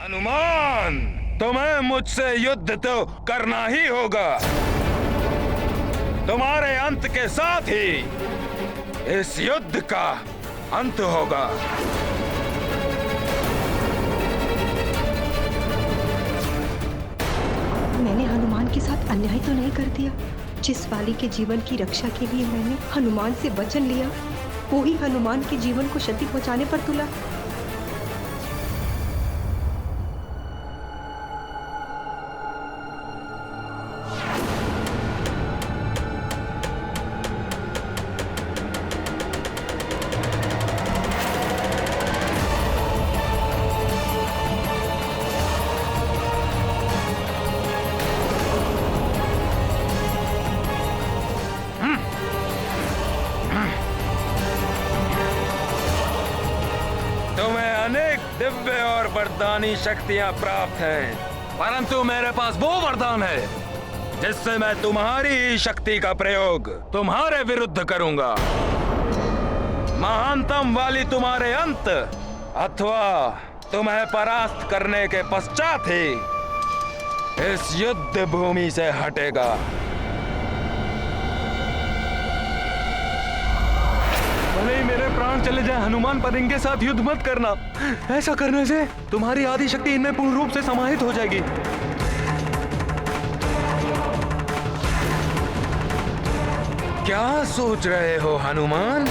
हनुमान, तुम्हें मुझसे युद्ध तो करना ही होगा। तुम्हारे अंत के साथ ही इस युद्ध का अंत होगा। मैंने हनुमान के साथ अन्याय तो नहीं कर दिया। जिस वाली के जीवन की रक्षा के लिए मैंने हनुमान से वचन लिया, वो ही हनुमान के जीवन को क्षति पहुंचाने पर तुला। दिव्य और वरदानी शक्तियां प्राप्त हैं, परंतु मेरे पास वो वरदान है जिससे मैं तुम्हारी ही शक्ति का प्रयोग तुम्हारे विरुद्ध करूंगा। महानतम वाली तुम्हारे अंत अथवा तुम्हें परास्त करने के पश्चात ही इस युद्ध भूमि से हटेगा। भले ही मेरे प्राण चले जाए, हनुमान पर इनके साथ युद्ध मत करना। ऐसा करने से तुम्हारी आदि शक्ति इनमें पूर्ण रूप से समाहित हो जाएगी। क्या सोच रहे हो हनुमान?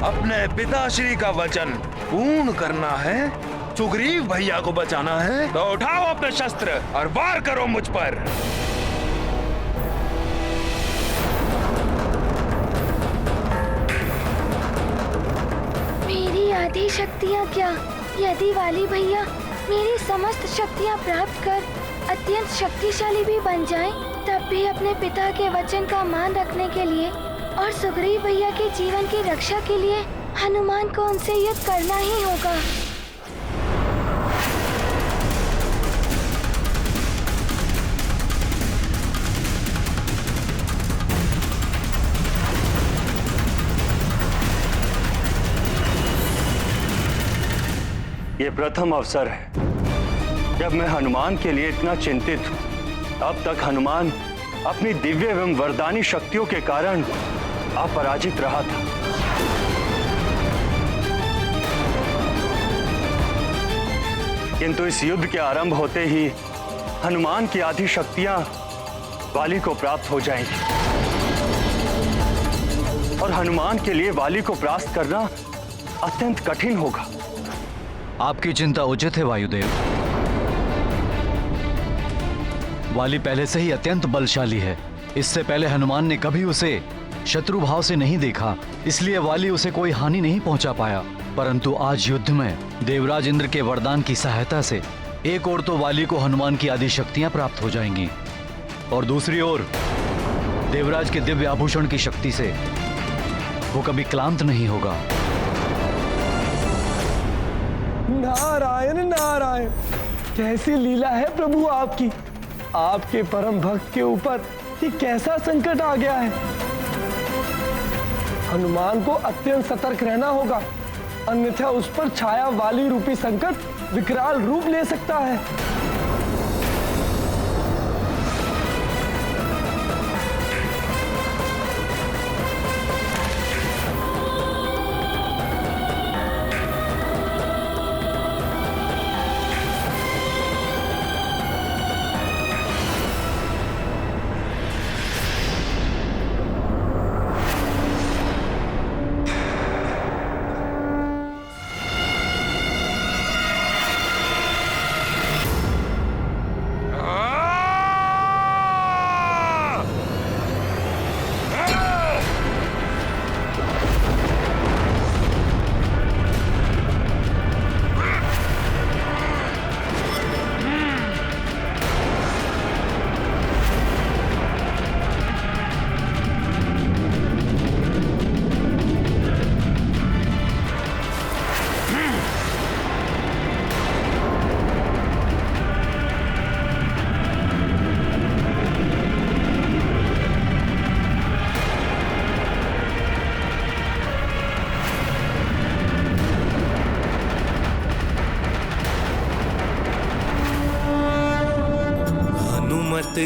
अपने पिताश्री का वचन पूर्ण करना है? सुग्रीव भैया को बचाना है? तो उठाओ अपने शस्त्र और वार करो मुझ पर। आदि शक्तियाँ क्या? यदि वाली भैया मेरी समस्त शक्तियाँ प्राप्त कर अत्यंत शक्तिशाली भी बन जाएं, तब भी अपने पिता के वचन का मान रखने के लिए और सुग्रीव भैया के जीवन की रक्षा के लिए हनुमान को उनसे युद्ध करना ही होगा। ये प्रथम अवसर है जब मैं हनुमान के लिए इतना चिंतित हूं। अब तक हनुमान अपनी दिव्य एवं वरदानी शक्तियों के कारण अपराजित रहा था, किंतु इस युद्ध के आरंभ होते ही हनुमान की आधी शक्तियां वाली को प्राप्त हो जाएंगी और हनुमान के लिए वाली को परास्त करना अत्यंत कठिन होगा। आपकी चिंता उचित है वायुदेव। वाली पहले से ही अत्यंत बलशाली है। इससे पहले हनुमान ने कभी उसे शत्रु भाव से नहीं देखा, इसलिए वाली उसे कोई हानि नहीं पहुंचा पाया। परंतु आज युद्ध में देवराज इंद्र के वरदान की सहायता से एक ओर तो वाली को हनुमान की आदि शक्तियां प्राप्त हो जाएंगी और दूसरी ओर देवराज के दिव्य आभूषण की शक्ति से वो कभी क्लांत नहीं होगा। नारायण नारायण, कैसी लीला है प्रभु आपकी। आपके परम भक्त के ऊपर ये कैसा संकट आ गया है। हनुमान को अत्यंत सतर्क रहना होगा, अन्यथा उस पर छाया वाली रूपी संकट विकराल रूप ले सकता है।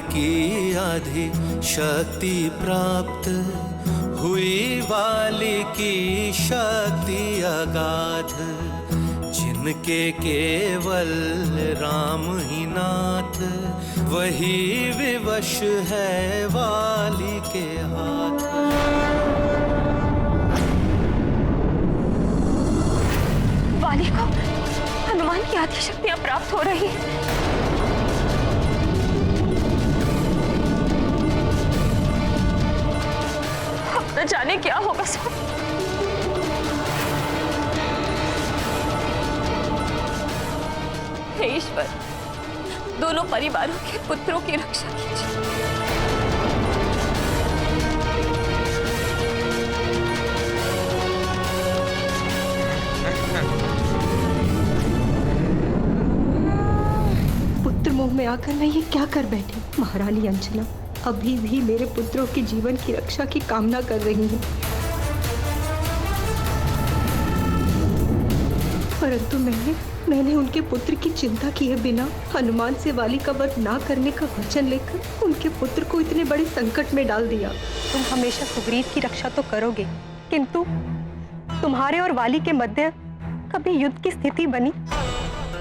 की आधी शक्ति प्राप्त हुई, वाली की शक्ति अगाध, जिनके केवल राम ही नाथ, वही विवश है वाली के हाथ। वाली को हनुमान की आदि शक्तियां प्राप्त हो रही हैं। अब न जाने क्या होगा सब। हे ईश्वर, दोनों परिवारों के पुत्रों की रक्षा कीजिए। पुत्र मोह में आकर मैं ये क्या कर बैठी? महारानी अंजना अभी भी मेरे पुत्रों के जीवन की रक्षा की कामना कर रही हैं, परंतु मैंने उनके पुत्र की चिंता किए बिना हनुमान से वाली का वध ना करने का वचन लेकर उनके पुत्र को इतने बड़े संकट में डाल दिया। तुम हमेशा सुग्रीव की रक्षा तो करोगे, किंतु तुम्हारे और वाली के मध्य कभी युद्ध की स्थिति बनी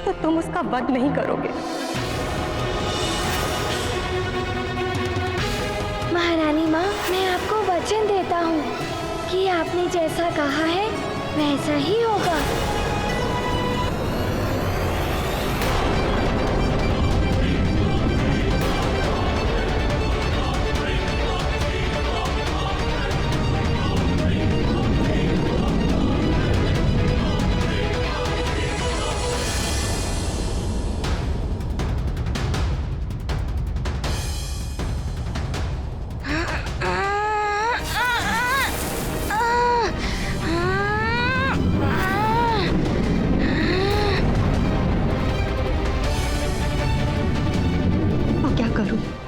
तो तुम उसका वध नहीं करोगे। महारानी माँ, मैं आपको वचन देता हूँ कि आपने जैसा कहा है वैसा ही होगा।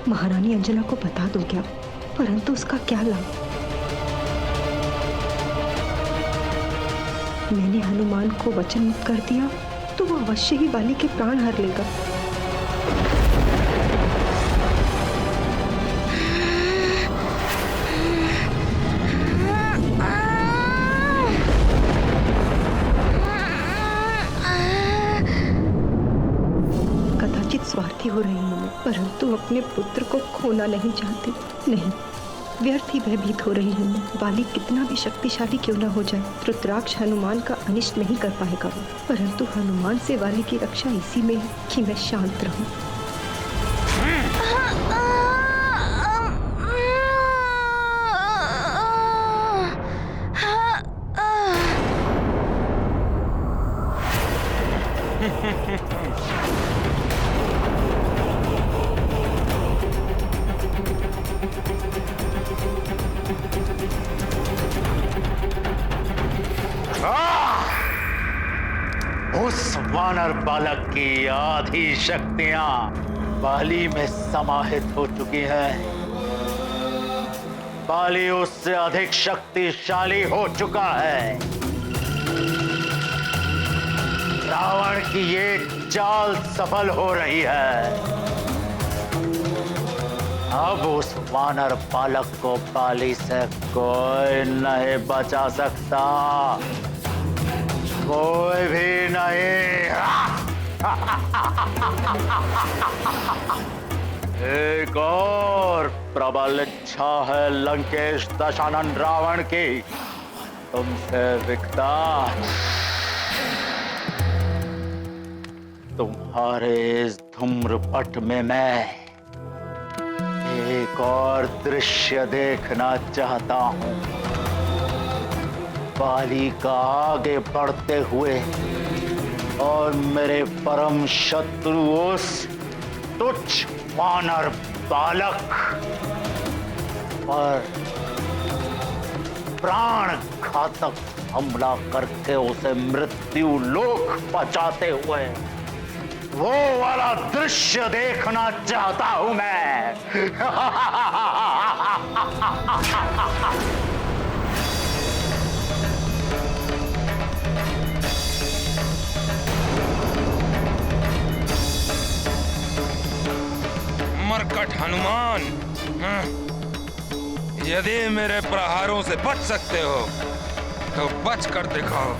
महारानी अंजना को बता दूं क्या? परंतु उसका क्या लाभ? मैंने हनुमान को वचन मुक्त कर दिया तो वो अवश्य ही वाली के प्राण हर लेगा। कदाचित स्वार्थी हो रही हूँ मैं, परंतु अपने पुत्र को खोना नहीं चाहती। नहीं, व्यर्थ ही भयभीत हो रही हूँ मैं। वाली कितना भी शक्तिशाली क्यों न हो जाए, रुद्राक्ष हनुमान का अनिष्ट नहीं कर पाएगा वो। परंतु हनुमान से वाली की रक्षा इसी में है कि मैं शांत रहूं। उस वानर बालक की आधी शक्तियां बाली में समाहित हो चुकी हैं। बाली उससे अधिक शक्तिशाली हो चुका है। रावण की ये चाल सफल हो रही है। अब उस वानर बालक को बाली से कोई नहीं बचा सकता, कोई भी नहीं। एक और प्रबल इच्छा है लंकेश दशानन रावण की तुमसे विकता। तुम्हारे इस धूम्रपट में मैं एक और दृश्य देखना चाहता हूं। बाली का आगे बढ़ते हुए और मेरे परम शत्रु उस तुच्छ वानर बालक पर प्राण घातक हमला करके उसे मृत्यु लोक पहुंचाते हुए वो वाला दृश्य देखना चाहता हूं मैं। मरकट हनुमान, यदि मेरे प्रहारों से बच सकते हो तो बच कर दिखाओ।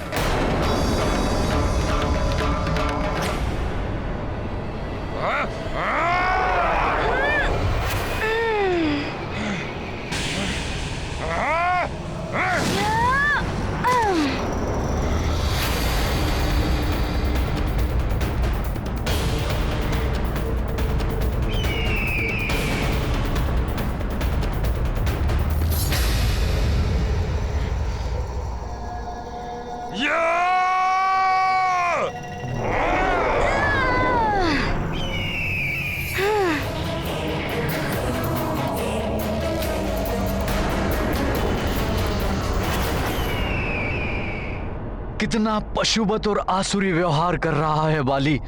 कितना पशुवत और आसुरी व्यवहार कर रहा है वाली।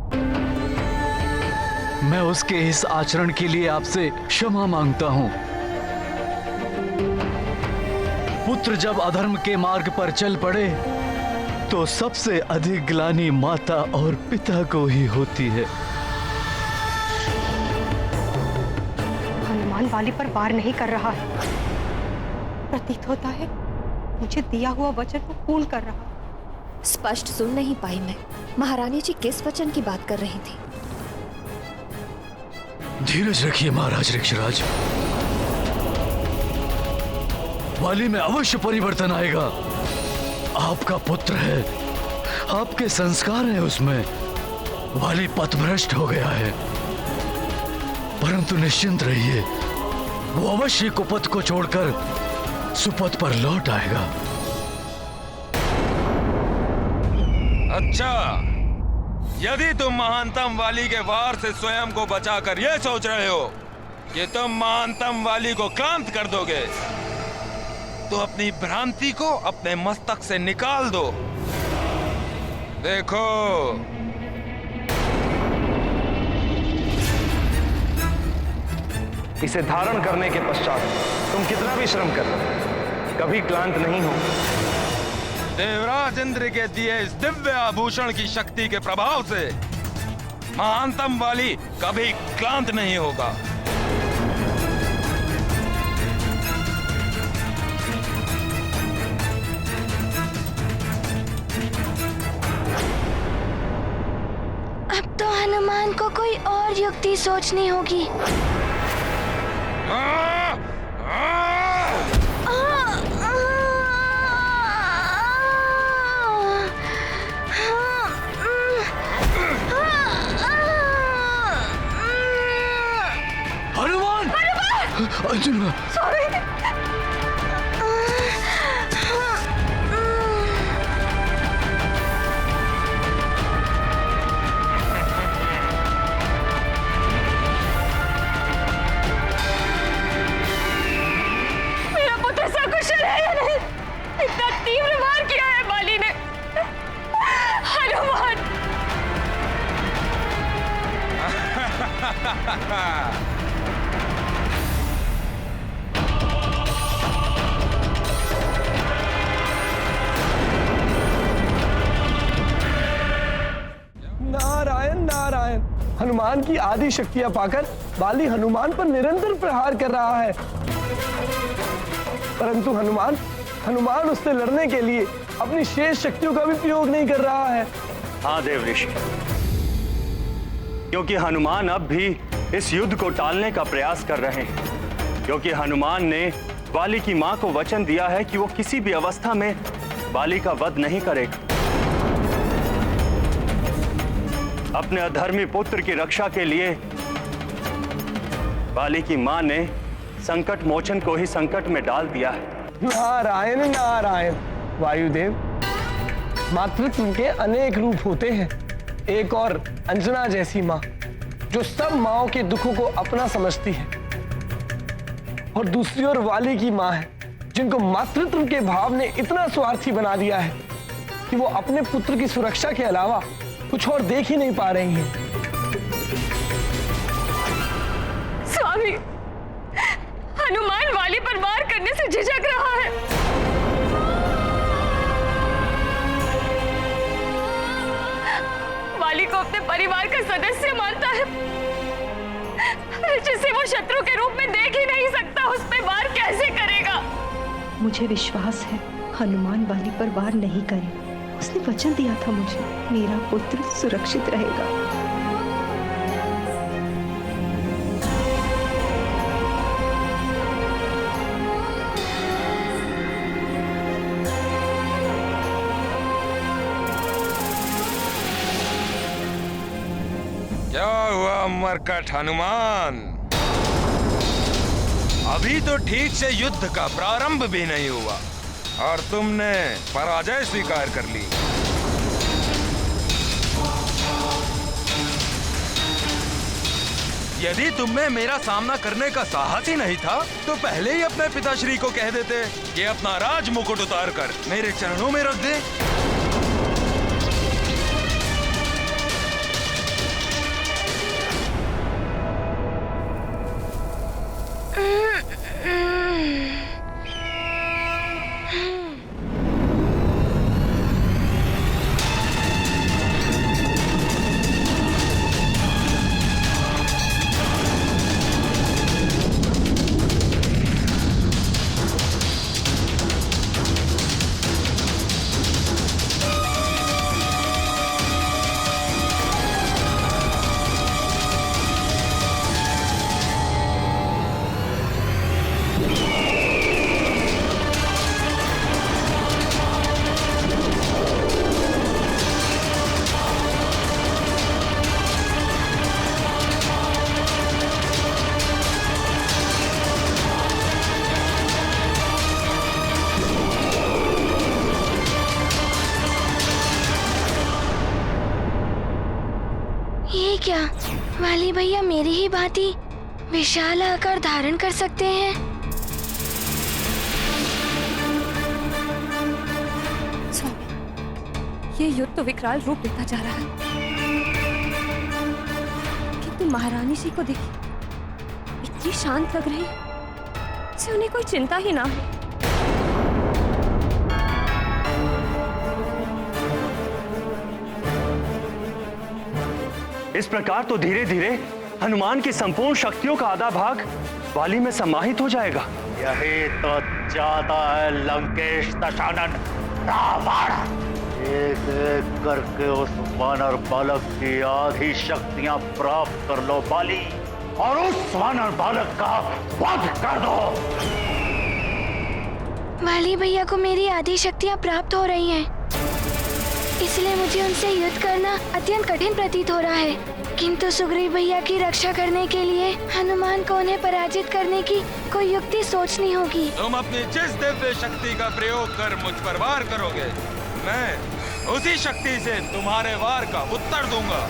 मैं उसके इस आचरण के लिए आपसे क्षमा मांगता हूं। पुत्र जब अधर्म के मार्ग पर चल पड़े तो सबसे अधिक ग्लानि माता और पिता को ही होती है। हनुमान वाली पर वार नहीं कर रहा है। प्रतीत होता है मुझे दिया हुआ वचन को पूर्ण कर रहा है। स्पष्ट सुन नहीं पाई मैं। महारानी जी किस वचन की बात कर रही थी? धीरज रखिए महाराज ऋक्षराज। वाली में अवश्य परिवर्तन आएगा। आपका पुत्र है, आपके संस्कार हैं उसमें। वाली पथभ्रष्ट हो गया है, परंतु निश्चिंत रहिए, वो अवश्य कुपथ को छोड़कर सुपथ पर लौट आएगा। अच्छा, यदि तुम महानतम वाली के वार से स्वयं को बचाकर यह सोच रहे हो कि तुम महानतम वाली को क्लांत कर दोगे, तो अपनी भ्रांति को अपने मस्तक से निकाल दो। देखो, इसे धारण करने के पश्चात तुम कितना भी श्रम कर लो, कभी क्लांत नहीं हो। देवराज इंद्र के दिए इस दिव्य आभूषण की शक्ति के प्रभाव से महानतम वाली कभी क्लांत नहीं होगा। अब तो हनुमान को कोई और युक्ति सोचनी होगी। अर्जुन, मेरा पुत्र सकुशल है या नहीं? इतना तीव्र वार किया है बाली ने। हनुमान, नारायण नारायण। हनुमान की आदि शक्तियां पाकर बाली हनुमान पर निरंतर प्रहार कर रहा है, परंतु हनुमान उससे लड़ने के लिए अपनी शेष शक्तियों का भी प्रयोग नहीं कर रहा है। हाँ देव ऋषि, क्योंकि हनुमान अब भी इस युद्ध को टालने का प्रयास कर रहे हैं, क्योंकि हनुमान ने बाली की मां को वचन दिया है कि वो किसी भी अवस्था में बाली का वध नहीं करेगा। अपने अधर्मी पुत्र की रक्षा के लिए बाली की मां ने संकट मोचन को ही संकट में डाल दिया है। नारायण नारायण। वायुदेव, मातृत्व के अनेक रूप होते हैं। एक और अंजना जैसी माँ जो सब माँओं के दुखों को अपना समझती है, और दूसरी ओर वाली की माँ है जिनको मातृत्व के भाव ने इतना स्वार्थी बना दिया है कि वो अपने पुत्र की सुरक्षा के अलावा कुछ और देख ही नहीं पा रही हैं। स्वामी, हनुमान वाली पर वार करने से झिझक रहा है। वाली को अपने परिवार का सदस्य मानता है, जिसे वो वो शत्रु के रूप में देख ही नहीं सकता, उस पे वार कैसे करेगा? मुझे विश्वास है हनुमान वाली पर वार नहीं करे। उसने वचन दिया था मुझे, मेरा पुत्र सुरक्षित रहेगा। क्या हुआ मरकट हनुमान? अभी तो ठीक से युद्ध का प्रारंभ भी नहीं हुआ और तुमने पराजय स्वीकार कर ली। यदि तुम में मेरा सामना करने का साहस ही नहीं था तो पहले ही अपने पिताश्री को कह देते कि अपना राज मुकुट उतार कर मेरे चरणों में रख दे। ये क्या, वाली भैया मेरी ही भांति विशाल आकार धारण कर सकते हैं? स्वामी, ये युद्ध तो विकराल रूप लेता जा रहा है, किंतु महारानी जी को देखिए, इतनी शांत लग रही, से उन्हें कोई चिंता ही ना हो। इस प्रकार तो धीरे धीरे हनुमान की संपूर्ण शक्तियों का आधा भाग वाली में समाहित हो जाएगा। यही तो चाहता है लंकेश दशानन रावण। एक एक करके उस वानर बालक की आधी शक्तियां प्राप्त कर लो बाली, और उस वानर बालक का वध कर दो। वाली भैया को मेरी आधी शक्तियां प्राप्त हो रही हैं, इसलिए मुझे उनसे युद्ध करना अत्यंत कठिन प्रतीत हो रहा है। किंतु सुग्रीव भैया की रक्षा करने के लिए हनुमान को उन्हें पराजित करने की कोई युक्ति सोचनी होगी। तुम अपनी जिस दिव्य शक्ति का प्रयोग कर मुझ पर वार करोगे, मैं उसी शक्ति से तुम्हारे वार का उत्तर दूंगा।